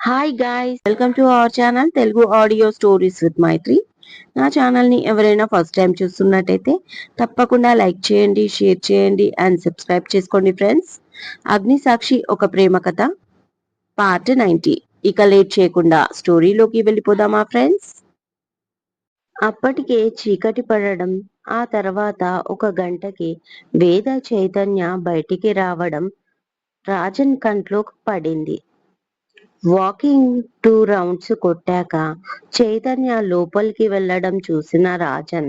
Hi guys, welcome to our channel Telugu audio stories with Maithri. నా ఛానల్ని ఎవరైనా ఫస్ట్ టైం చూస్తున్నట్టయితే తప్పకుండా లైక్ చేయండి, షేర్ చేయండి అండ్ సబ్స్క్రైబ్ చేసుకోండి ఫ్రెండ్స్. అగ్ని సాక్షి ఒక ప్రేమ కథ పార్ట్ 90. ఇక లేట్ చేయకుండా స్టోరీలోకి వెళ్ళిపోదామా ఫ్రెండ్స్. అప్పటికే చీకటి పడడం, ఆ తర్వాత ఒక గంటకి వేద చైతన్య బయటికి రావడం రాజన్ కంట్లో పడింది. వాకింగ్ 2 రౌండ్స్ కొట్టాక చైతన్య లోపలికి వెళ్లడం చూసిన రాజన్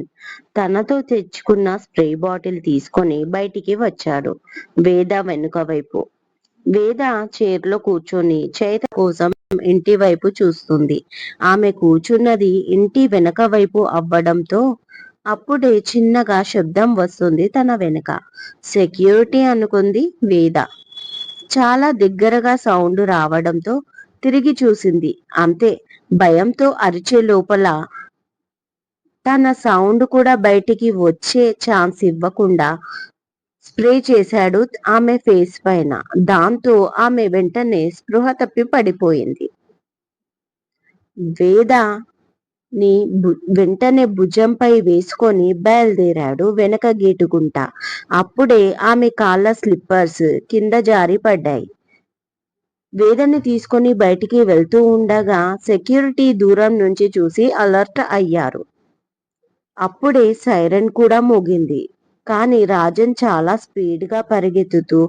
తనతో తెచ్చుకున్న స్ప్రే బాటిల్ తీసుకొని బయటికి వచ్చాడు. వేద వెనుక వైపు. వేద చైర్లో కూర్చొని చైతన్య కోసం ఇంటి వైపు చూస్తుంది. ఆమె కూర్చున్నది ఇంటి వెనక వైపు అవ్వడంతో అప్పుడే చిన్నగా శబ్దం వస్తుంది తన వెనుక. సెక్యూరిటీ అనుకుంది వేద. చాలా దగ్గరగా సౌండ్ రావడంతో తిరిగి చూసింది. అంతే, భయంతో అరిచే లోపల తన సౌండ్ కూడా బయటికి వచ్చే ఛాన్స్ ఇవ్వకుండా స్ప్రే చేశాడు ఆమె ఫేస్ పైన. దాంతో ఆమె వెంటనే స్పృహ తప్పి పడిపోయింది. వేదని వెంటనే భుజంపై వేసుకొని బయలుదేరాడు వెనక గేటుకుంటా. అప్పుడే ఆమె కాళ్ళ స్లిప్పర్స్ కింద జారి పడ్డాయి. వేదని తీసుకొని బయటికి వెళ్తూ ఉండగా సెక్యూరిటీ దూరం నుంచి చూసి అలర్ట్ అయ్యారు. అప్పుడే సైరన్ కూడా మోగింది. కానీ రాజన్ చాలా స్పీడ్ గా పరిగెత్తుతూ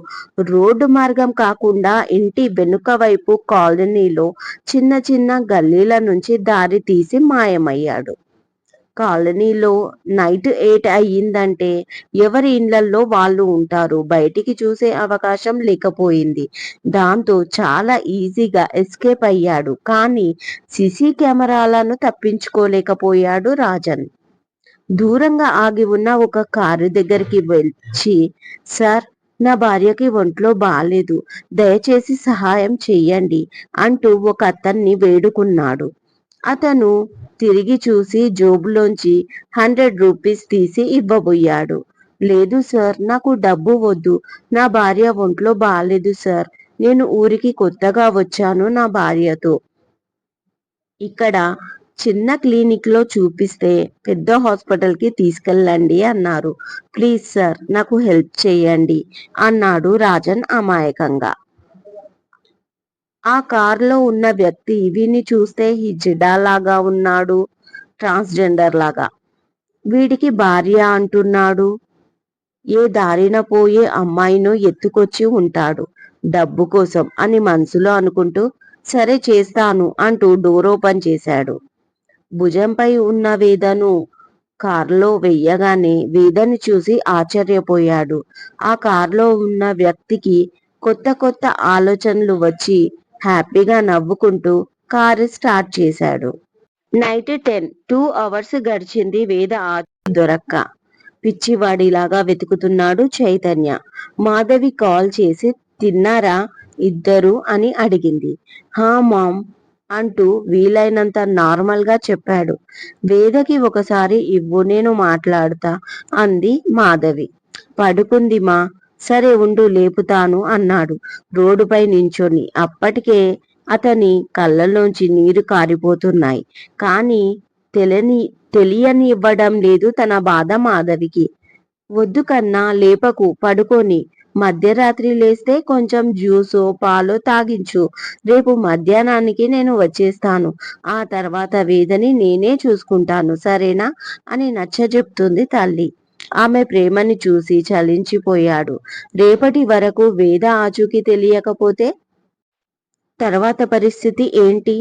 రోడ్డు మార్గం కాకుండా ఇంటి వెనుక వైపు కాలనీలో చిన్న చిన్న గల్లీల నుంచి దారి తీసి మాయమయ్యాడు. కాలనీలో నైట్ 8 అయ్యిందంటే ఎవరి ఇళ్లల్లో వాళ్ళు ఉంటారు. బయటికి చూసే అవకాశం లేకపోయింది. దాంతో చాలా ఈజీగా ఎస్కేప్ అయ్యాడు. కానీ సీసీ కెమెరాలను తప్పించుకోలేకపోయాడు రాజన్. దూరంగా ఆగి ఉన్న ఒక కారు దగ్గరికి వచ్చి, సార్, నా భార్యకి ఒంట్లో బాలేదు, దయచేసి సహాయం చెయ్యండి అంటూ ఒక అతన్ని వేడుకున్నాడు. అతను తిరిగి చూసి జోబులోంచి 100 రూపీస్ తీసి ఇవ్వబోయాడు. లేదు సార్, నాకు డబ్బు వద్దు, నా భార్య ఒంట్లో బాలేదు సార్, నేను ఊరికి కొత్తగా వచ్చాను నా భార్యతో. ఇక్కడ చిన్న క్లినిక్ లో చూపిస్తే పెద్ద హాస్పిటల్ కి తీసుకెళ్ళండి అన్నారు. ప్లీజ్ సార్, నాకు హెల్ప్ చేయండి అన్నాడు రాజన్ అమాయకంగా. ఆ కారులో ఉన్న వ్యక్తి వీడిని చూస్తే హిజ్డా లాగా ఉన్నాడు, ట్రాన్స్జెండర్ లాగా. వీడికి భార్య అంటున్నాడు. ఏ దారిన పోయే అమ్మాయినో ఎత్తుకొచ్చి ఉంటాడు డబ్బు కోసం అని మనసులో అనుకుంటూ సరే చేస్తాను అంటూ డోర్ ఓపెన్ చేశాడు. భుజంపై ఉన్న వేదను కారులో వెయ్యగానే వేదని చూసి ఆశ్చర్యపోయాడు. ఆ కారులో ఉన్న వ్యక్తికి కొత్త కొత్త ఆలోచనలు వచ్చి హ్యాపీగా నవ్వుకుంటూ కారు స్టార్ట్ చేశాడు. నైట్ 10, 2 అవర్స్ గడిచింది. వేద దొరక్క పిచ్చివాడిలాగా వెతుకుతున్నాడు చైతన్య. మాధవి కాల్ చేసి తిన్నారా ఇద్దరు అని అడిగింది. హా మామ్ అంటూ వీలైనంత నార్మల్ గా చెప్పాడు. వేదకి ఒకసారి ఇవ్వు, నేను మాట్లాడుతా అంది మాధవి. పడుకుంది మా. సరే ఉండు, లేపుతాను అన్నాడు రోడ్డుపై నించొని. అప్పటికే అతని కళ్ళల్లోంచి నీరు కారిపోతున్నాయి. కానీ తెలియనివ్వడం లేదు తన బాధ మాధవికి. వద్దు కన్నా, లేపకు, పడుకొని మధ్యరాత్రి లేస్తే కొంచెం జ్యూసో పాలో తాగించు. రేపు మధ్యాహ్నానికి నేను వచ్చేస్తాను. ఆ తర్వాత వేదని నేనే చూసుకుంటాను, సరేనా అని నచ్చజెప్తుంది తల్లి. ఆమె ప్రేమని చూసి చలించిపోయాడు. రేపటి వరకు వేద ఆచూకీ తెలియకపోతే తర్వాత పరిస్థితి ఏంటి?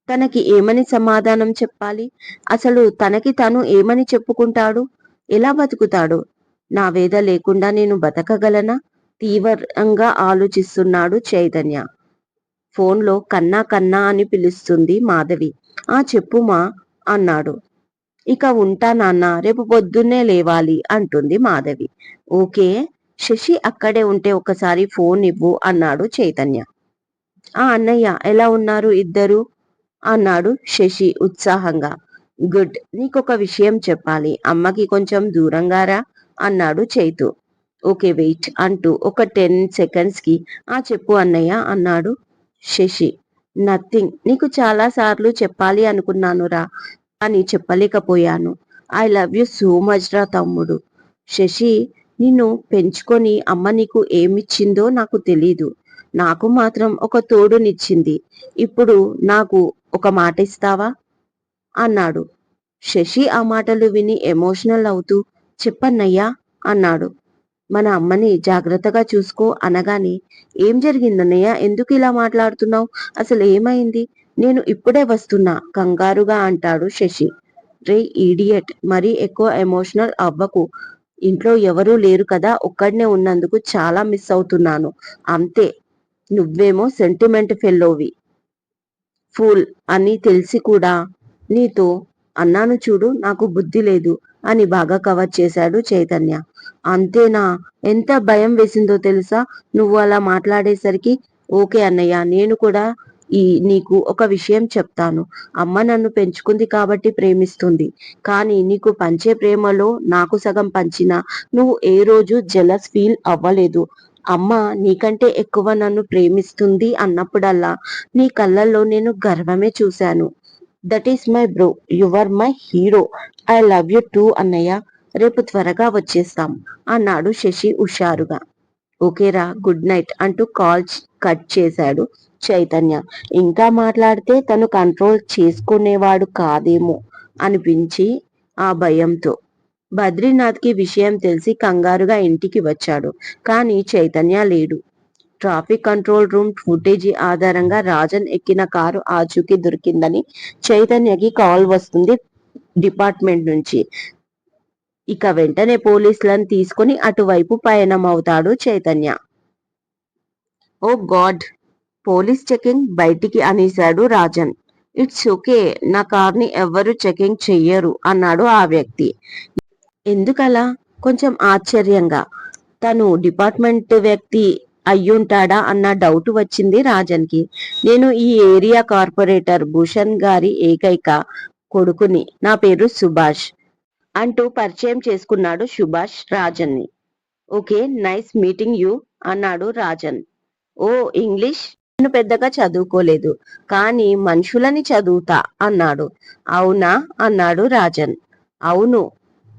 తనకి ఏమని సమాధానం చెప్పాలి? అసలు తనకి తను ఏమని చెప్పుకుంటాడు? ఎలా బతుకుతాడు? నా వేద లేకుండా నేను బతకగలనా? తీవ్రంగా ఆలోచిస్తున్నాడు చైతన్య. ఫోన్లో కన్నా కన్నా అని పిలుస్తుంది మాధవి. ఆ చెప్పుమా అన్నాడు. ఇక ఉంటా నాన్న, రేపు పొద్దున్నే లేవాలి అంటుంది మాధవి. ఓకే, శశి అక్కడే ఉంటే ఒకసారి ఫోన్ ఇవ్వు అన్నాడు చైతన్య. ఆ అన్నయ్య, ఎలా ఉన్నారు ఇద్దరు అన్నాడు శశి ఉత్సాహంగా. గుడ్, నీకొక విషయం చెప్పాలి, అమ్మకి కొంచెం దూరంగా రా అన్నాడు చైతు. ఓకే వెయిట్ అంటూ ఒక 10 సెకండ్స్ కి ఆ చెప్పు అన్నయ్య అన్నాడు శశి. నథింగ్. నీకు చాలా సార్లు చెప్పాలి అనుకున్నానురా. కానీ చెప్పలేకపోయాను. I love you so much రా తమ్ముడు. శశి, నిన్ను పెంచుకొని అమ్మ నీకు ఏమిచ్చిందో నాకు తెలీదు. నాకు మాత్రం ఒక తోడునిచ్చింది. ఇప్పుడు నాకు ఒక మాట ఇస్తావా? అన్నాడు. శశి ఆ మాటలు విని ఎమోషనల్ అవుతూ చెప్పన్నయ్యా అన్నాడు. మన అమ్మని జాగ్రత్తగా చూసుకో అనగానే ఏం జరిగిందన్నయ్య, ఎందుకు ఇలా మాట్లాడుతున్నావు, అసలు ఏమైంది, నేను ఇప్పుడే వస్తున్నా కంగారుగా అంటాడు శశి. రే ఈడియట్, మరీ ఎక్కువ ఎమోషనల్ అవ్వకు. ఇంట్లో ఎవరూ లేరు కదా, ఒక్కడనే ఉన్నందుకు చాలా మిస్ అవుతున్నాను అంతే. నువ్వేమో సెంటిమెంట్ ఫెల్లోవి ఫూల్ అని తెలిసి కూడా నీతో అన్నాను చూడు, నాకు బుద్ధి లేదు అని బాగా కవర్ చేశాడు చైతన్య. అంతేనా? ఎంత భయం వేసిందో తెలుసా నువ్వు అలా మాట్లాడేసరికి. ఓకే అన్నయ్య, నేను కూడా నీకు ఒక విషయం చెప్తాను. అమ్మ నన్ను పెంచుకుంది కాబట్టి ప్రేమిస్తుంది. కానీ నీకు పంచే ప్రేమలో నాకు సగం పంచినా నువ్వు ఏ రోజు జెలస్ ఫీల్ అవ్వలేదు. అమ్మ నీకంటే ఎక్కువ నన్ను ప్రేమిస్తుంది అన్నప్పుడల్లా నీ కళ్ళల్లో నేను గర్వమే చూశాను. That is my bro, your my hero. I love you two అన్నయ్య. రేపు త్వరగా వచ్చేస్తాం అన్నాడు శశి హుషారుగా. ఓకేరా, గుడ్ నైట్ అంటూ కాల్ కట్ చేశాడు చైతన్య. ఇంకా మాట్లాడితే తను కంట్రోల్ చేసుకునేవాడు కాదేమో అనిపించి ఆ భయంతో బద్రీనాథ్కి విషయం తెలిసి కంగారుగా ఇంటికి వచ్చాడు. కానీ చైతన్య లేడు. ట్రాఫిక్ కంట్రోల్ రూమ్ ఫుటేజీ ఆధారంగా రాజన్ ఎక్కిన కారు ఆచూకీ దొరికిందని చైతన్యకి కాల్ వస్తుంది డిపార్ట్మెంట్ నుంచి. ఇక వెంటనే పోలీసులను తీసుకుని అటువైపు పయనమవుతాడు చైతన్య. ఓ గాడ్, పోలీస్ చెకింగ్ బయటికి అనేశాడు రాజన్. ఇట్స్ ఓకే, నా కార్ని ఎవ్వరూ చెకింగ్ చెయ్యరు అన్నాడు ఆ వ్యక్తి. ఎందుకలా? కొంచెం ఆశ్చర్యంగా. తను డిపార్ట్మెంట్ వ్యక్తి అయ్యుంటాడా అన్న డౌట్ వచ్చింది రాజన్కి. నేను ఈ ఏరియా కార్పొరేటర్ భూషణ్ గారి ఏకైక కొడుకుని, నా పేరు సుభాష్ అంటూ పరిచయం చేసుకున్నాడు సుభాష్ రాజన్ని. ఓకే, నైస్ మీటింగ్ యూ అన్నాడు రాజన్. ఓ ఇంగ్లీష్, నేను పెద్దగా చదువుకోలేదు కానీ మనుషులని చదువుతా అన్నాడు. అవునా అన్నాడు రాజన్. అవును,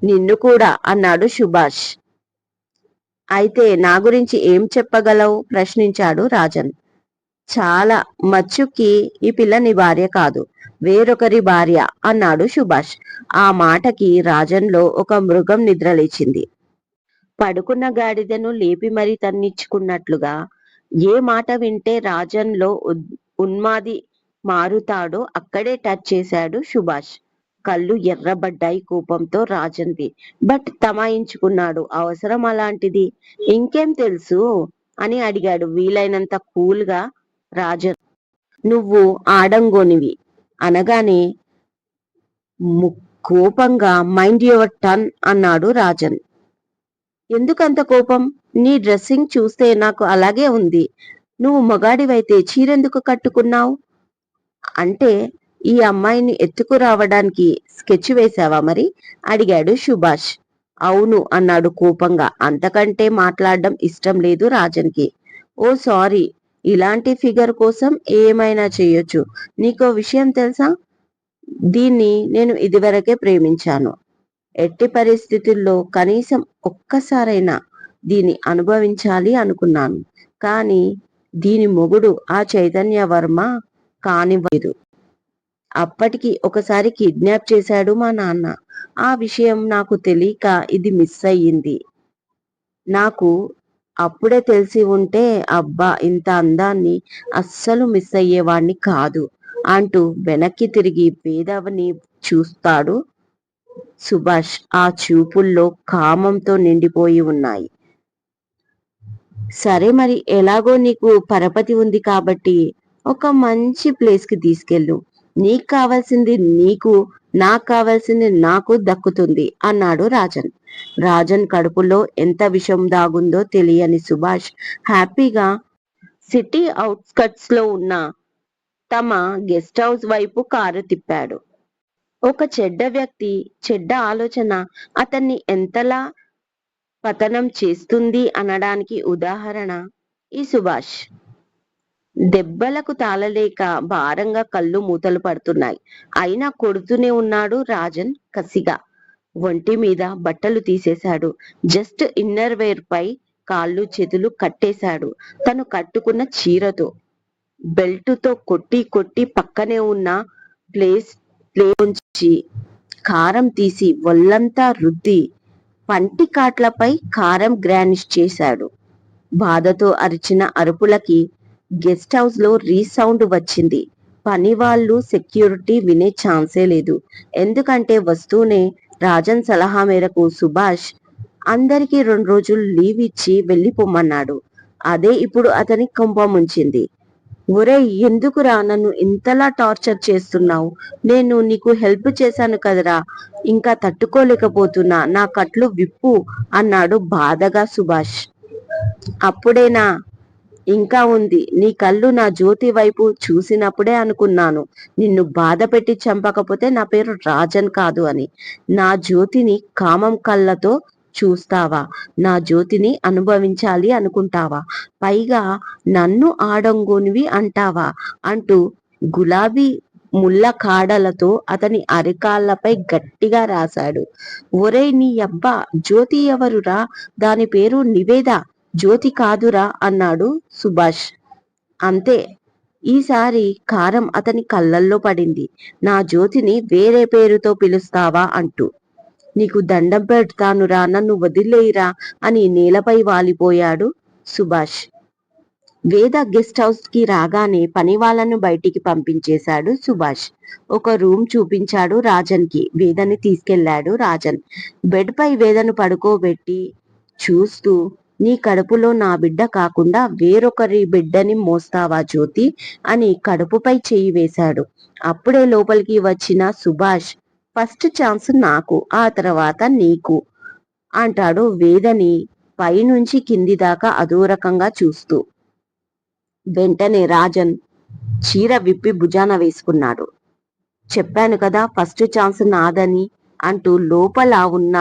నిన్ను కూడా అన్నాడు సుభాష్. అయితే నా గురించి ఏం చెప్పగలవు ప్రశ్నించాడు రాజన్. చాలా మచ్చుకి ఈ పిల్ల నీ భార్య కాదు, వేరొకరి భార్య అన్నాడు సుభాష్. ఆ మాటకి రాజన్లో ఒక మృగం నిద్రలేచింది. పడుకున్న గాడిదను లేపి మరీ తన్నించుకున్నట్లుగా ఏ మాట వింటే రాజన్లో ఉన్మాది మారుతాడో అక్కడే టచ్ చేశాడు సుభాష్. కళ్ళు ఎర్రబడ్డాయి కోపంతో రాజన్వి. బట్ తమాయించుకున్నాడు. అవసరం అలాంటిది. ఇంకేం తెలుసు అని అడిగాడు వీలైనంత కూల్ గా రాజన్. నువ్వు ఆడంగోనివి అనగానే కోపంగా మైండ్ యువర్ టర్న్ అన్నాడు రాజన్. ఎందుకంత కోపం? నీ డ్రెస్సింగ్ చూస్తే నాకు అలాగే ఉంది. నువ్వు మగాడివైతే చీరెందుకు కట్టుకున్నావు? అంటే ఈ అమ్మాయిని ఎత్తుకురావడానికి స్కెచ్ వేశావా మరి అడిగాడు సుభాష్. అవును అన్నాడు కోపంగా. అంతకంటే మాట్లాడడం ఇష్టం లేదు రాజన్కి. ఓ సారీ, ఇలాంటి ఫిగర్ కోసం ఏమైనా చెయ్యొచ్చు. నీకో విషయం తెలుసా? దీన్ని నేను ఇదివరకే ప్రేమించాను. ఎట్టి పరిస్థితుల్లో కనీసం ఒక్కసారైనా దీన్ని అనుభవించాలి అనుకున్నాను. కానీ దీని మొగుడు ఆ చైతన్య వర్మ కానివ్వలేదు. అప్పటికి ఒకసారి కిడ్నాప్ చేశాడు మా నాన్న. ఆ విషయం నాకు తెలియక ఇది మిస్ అయ్యింది. నాకు అప్పుడే తెలిసి ఉంటే అబ్బా ఇంత అందాన్ని అస్సలు మిస్ అయ్యేవాణ్ణి కాదు అంటూ వెనక్కి తిరిగి వేదవని చూస్తాడు సుభాష్. ఆ చూపుల్లో కామంతో నిండిపోయి ఉన్నాయి. సరే మరి, ఎలాగో నీకు పరపతి ఉంది కాబట్టి ఒక మంచి ప్లేస్ కి తీసుకెళ్ళు. నీకు కావాల్సింది నీకు, నాకు కావాల్సింది నాకు దక్కుతుంది అన్నాడు రాజన్. రాజన్ కడుపులో ఎంత విషం దాగుందో తెలియని సుభాష్ హ్యాపీగా సిటీ అవుట్స్కట్స్ లో ఉన్న తమ గెస్ట్ హౌస్ వైపు కారు తిప్పాడు. ఒక చెడ్డ వ్యక్తి చెడ్డ ఆలోచన అతన్ని ఎంతలా పతనం చేస్తుంది అనడానికి ఉదాహరణ ఈ సుభాష్. దెబ్బలకు తాళలేక భారంగా కళ్ళు మూతలు పడుతున్నాయి. అయినా కొడుతూనే ఉన్నాడు రాజన్ కసిగా. ఒంటి మీద బట్టలు తీసేశాడు. జస్ట్ ఇన్నర్ వేర్ పై కాళ్ళు చేతులు కట్టేశాడు. తను కట్టుకున్న చీరతో బెల్టుతో కొట్టి కొట్టి పక్కనే ఉన్న ప్లేలోంచి కారం తీసి ఒళ్ళంతా రుద్ది పంటి కాట్లపై కారం గ్రానిష్ చేశాడు. బాధతో అరిచిన అరుపులకి గెస్ట్ హౌస్ లో రీసౌండ్ వచ్చింది. పని వాళ్ళు సెక్యూరిటీ వినే ఛాన్సే లేదు. ఎందుకంటే వస్తూనే రాజన్ సలహా మేరకు సుభాష్ అందరికీ 2 రోజులు లీవ్ ఇచ్చి వెళ్ళిపోమన్నాడు. అదే ఇప్పుడు అతని కొంప ముంచింది. ఒరేయ్, ఎందుకురా నన్ను ఇంతలా టార్చర్ చేస్తున్నావు? నేను నీకు హెల్ప్ చేశాను కదరా, ఇంకా తట్టుకోలేకపోతున్నా, నా కట్లు విప్పు అన్నాడు బాధగా సుభాష్. అప్పుడేనా? ఇంకా ఉంది. నీ కళ్ళు నా జ్యోతి వైపు చూసినప్పుడే అనుకున్నాను నిన్ను బాధ పెట్టి చంపకపోతే నా పేరు రాజన్ కాదు అని. నా జ్యోతిని కామం కళ్ళతో చూస్తావా? నా జ్యోతిని అనుభవించాలి అనుకుంటావా? పైగా నన్ను ఆడంగునివి అంటావా అంటూ గులాబీ ముళ్ళ కాడలతో అతని అరికాళ్లపై గట్టిగా రాశాడు. ఒరేయ్ నీ అబ్బా, జ్యోతి ఎవరురా? దాని పేరు నివేద, జ్యోతి కాదురా అన్నాడు సుభాష్. అంతే. ఈసారి కారం అతని కళ్ళల్లో పడింది. నా జ్యోతిని వేరే పేరుతో పిలుస్తావా అంటూ. నీకు దండం పెడతానురా, నన్ను వదిలేయిరా అని నేలపై వాలిపోయాడు సుభాష్. వేద గెస్ట్ హౌస్ కి రాగానే పని వాళ్ళను బయటికి పంపించేశాడు సుభాష్. ఒక రూమ్ చూపించాడు రాజన్ కి. వేదని తీసుకెళ్లాడు రాజన్. బెడ్ పై వేదను పడుకోబెట్టి చూస్తూ, నీ కడుపులో నా బిడ్డ కాకుండా వేరొకరి బిడ్డని మోస్తావా జ్యోతి అని కడుపుపై చెయ్యి వేశాడు. అప్పుడే లోపలికి వచ్చిన సుభాష్, ఫస్ట్ ఛాన్స్ నాకు, ఆ తర్వాత నీకు అంటాడు వేదని పైనుంచి కింది దాకా అదూరకంగా చూస్తూ. వెంటనే రాజన్ చీర విప్పి భుజాన వేసుకున్నాడు. చెప్పాను కదా ఫస్ట్ ఛాన్స్ నాదని అంటూ లోపల ఉన్న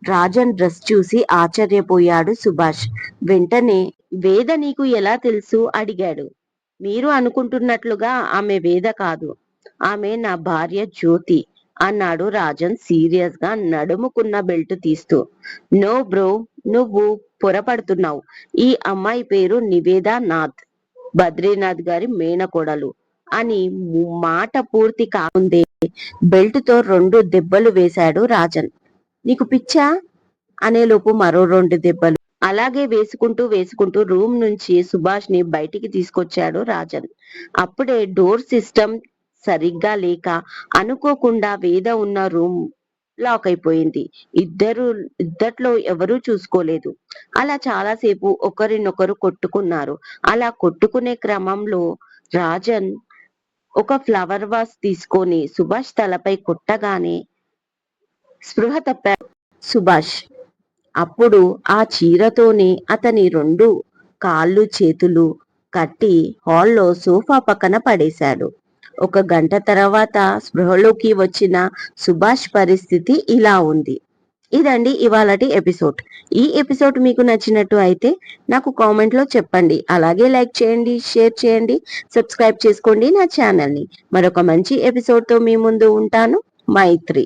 రాజన్ డ్రెస్ చూసి ఆశ్చర్యపోయాడు సుభాష్. వెంటనే వేద నీకు ఎలా తెలుసు అడిగాడు. మీరు అనుకుంటున్నట్లుగా ఆమె వేద కాదు, ఆమె నా భార్య జ్యోతి అన్నాడు రాజన్ సీరియస్ గా నడుముకున్న బెల్ట్ తీస్తూ. నో బ్రో, నువ్వు పొరపడుతున్నావు. ఈ అమ్మాయి పేరు నివేద నాథ్, బద్రీనాథ్ గారి మేనకోడలు అని మాట పూర్తి కాకుందే బెల్ట్ తో 2 దెబ్బలు వేశాడు రాజన్. నీకు పిచ్చా అనేలోపు మరో 2 దెబ్బలు. అలాగే వేసుకుంటూ వేసుకుంటూ రూమ్ నుంచి సుభాష్ ని బయటికి తీసుకొచ్చాడు రాజన్. అప్పుడే డోర్ సిస్టమ్ సరిగ్గా లేక అనుకోకుండా వేద ఉన్న రూమ్ లాక్ అయిపోయింది. ఇద్దట్లో ఎవరూ చూసుకోలేదు. అలా చాలాసేపు ఒకరినొకరు కొట్టుకున్నారు. అలా కొట్టుకునే క్రమంలో రాజన్ ఒక ఫ్లవర్ వాస్ తీసుకొని సుభాష్ తలపై కొట్టగానే స్పృహ తప్పాడు సుభాష్. అప్పుడు ఆ చీరతోనే అతని 2 కాళ్ళు చేతులు కట్టి హాల్లో సోఫా పక్కన పడేశాడు. 1 గంట తర్వాత స్పృహలోకి వచ్చిన సుభాష్ పరిస్థితి ఇలా ఉంది. ఇదండి ఇవాళటి ఎపిసోడ్. ఈ ఎపిసోడ్ మీకు నచ్చినట్టు అయితే నాకు కామెంట్ లో చెప్పండి. అలాగే లైక్ చేయండి, షేర్ చేయండి, సబ్స్క్రైబ్ చేసుకోండి నా ఛానల్ ని. మరొక మంచి ఎపిసోడ్ తో మీ ముందు ఉంటాను. మైత్రి.